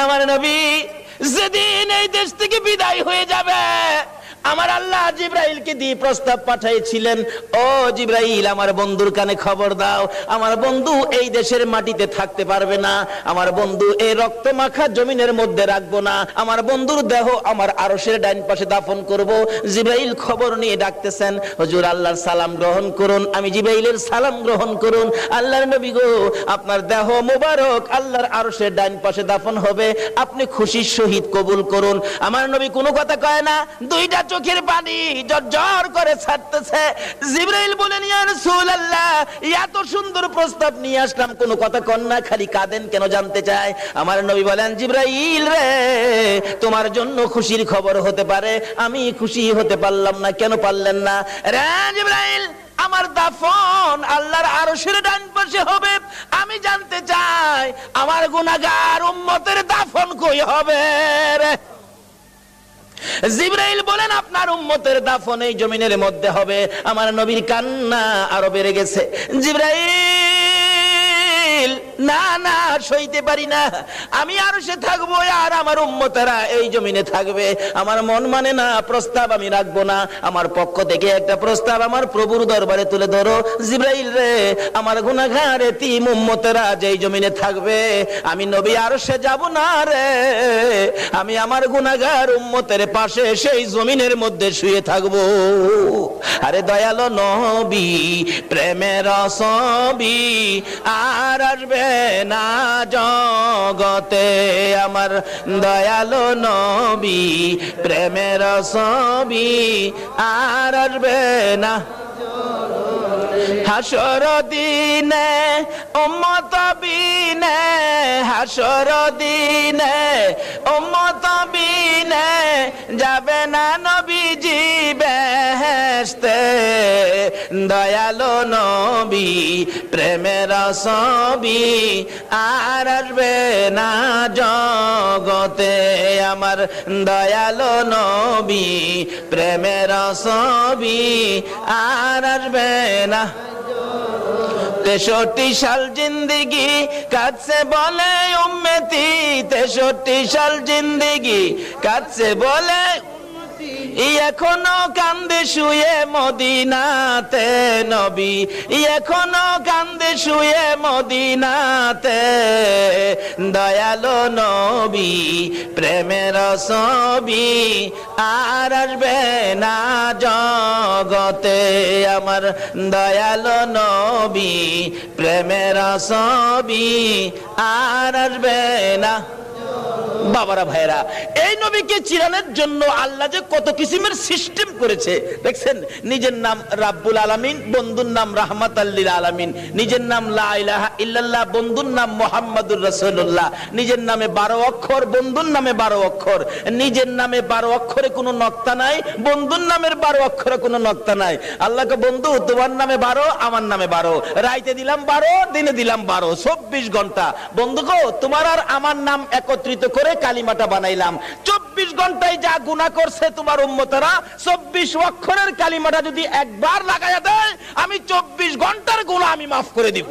আমার নবী যেদিন এই দেশ থেকে বিদায় হয়ে যাবে, আমার আল্লাহ জিব্রাইলকে দিয়ে প্রস্তাব পাঠিয়েছিলেন, ও জিব্রাইল আমার বন্ধুর কানে খবর দাও, আমার বন্ধু এই দেশের মাটিতে থাকতে পারবে না, আমার বন্ধু এই রক্ত মাখা জমিনের মধ্যে রাখবো না, আমার বন্ধুর দেহ আমার আরশের ডাইন পাশে দাফন করব। জিব্রাইল খবর নিয়ে ডাকতেছেন, হুজুর আল্লাহর সালাম গ্রহণ করুন। আমি জিব্রাইলের সালাম গ্রহণ করুন। আল্লাহর নবী গো, আপনার দেহ মোবারক আল্লাহর আরশের ডাইন পাশে দাফন হবে, আপনি খুশির সহিত কবুল করুন। আমার নবী কোনো কথা কয় না, দুইটা চোখের পানি জর্জর করে ছাড়তেছে। জিবরাইল বলেন, ইয়া রাসূলুল্লাহ, এত সুন্দর প্রস্তাব নিয়ে আসলাম, কোনো কথা কন না, খালি কাঁদেন কেন জানতে চাই। আমার নবী বলেন, জিবরাইল রে, তোমার জন্য খুশির খবর হতে পারে, আমি খুশি হতে পারলাম না। কেন পারলেন না? রে জিবরাইল, আমার দাফন আল্লাহর আরশের ডান পাশে হবে, আমি জানতে চাই আমার গুনাহগার উম্মতের দাফন কই হবে রে? জিবরাইল বলেন, আপনার উম্মতের দাফন এই জমিনের মধ্যে হবে। আমার নবীর কান্না আরো বেড়ে গেছে। জিবরাইল, না না, সইতে পারি না, আমি আরশে থাকবো আর আমার উম্মতেরা এই জমিনে থাকবে। আমার মন মানে না, প্রস্তাব আমি রাখবো না। আমার পক্ষ থেকে একটা প্রস্তাব আমার প্রভুর দরবারে তুলে ধরো। জিবরাইল রে, আমার গুনাহগার এতিম উম্মতেরা যেই জমিনে থাকবে, আমি নবী আরশে যাব না রে, আমি আমার গুনাহগার উম্মতের পাশে সেই জমিনের মধ্যে শুয়ে থাকবো। আরে দয়ালো নবী, প্রেমের ছবি আর আসবে না জগতে, আমার দয়ালো নবী, প্রেমের ছবি আর আসবে না। হাসর দিনে উম্মত বিনে, হাসর দিনে উম্মত বিনে যাবে না নবীজি বেহেশতে। দয়ালো নবী, প্রেমের ছবি আর আসবে না জগতে, আমার দয়ালো নবী, প্রেমের ছবি আর আসবে না। 63 সাল জিন্দেগি কাটছে বলে উম্মতি, 63 সাল জিন্দেগি কাটছে বলে, এখনো কান্দে শুয়ে মদিনাতে নবী, এখনো কান্দে শুয়ে মদিনাতে। দয়ালো নবী, প্রেমের ছবি আর আসবে না জগতে, আমার দয়ালো নবী, প্রেমের ছবি আর আসবে না। বাবারা ভাইরা, এই নবীকে চিরানোর জন্য আল্লাহ যে কত কিসিমের সিস্টেম করেছে দেখছেন। নিজের নাম রাব্বুল আলামিন, বন্ধুর নাম রাহমাতাল লিল আলামিন, নিজের নাম লা ইলাহা ইল্লাল্লাহ, বন্ধুর নাম মুহাম্মাদুর রাসূলুল্লাহ, নিজের নামে 12 অক্ষর, বন্ধুর নামে 12 অক্ষর, নিজের নামে 12 অক্ষরে কোনো নক্তা নাই, বন্ধুর নামের 12 অক্ষরে কোনো নক্তা নাই। আল্লাহকে বন্ধু, তোমার নামে 12, আমার নামে 12, রাইতে দিলাম 12, দিনে দিলাম 12, 24 ঘন্টা। বন্ধু গো, তোমার আর আমার নাম একত্রিত করে কালিমাটা বানাইলাম। 24 ঘন্টায় যা গুনাহ করছে তোমার উম্মতেরা, 24 অক্ষরের কালিমাটা যদি একবার লাগায়া দেয়, আমি 24 ঘন্টার গুনাহ আমি মাফ করে দিব।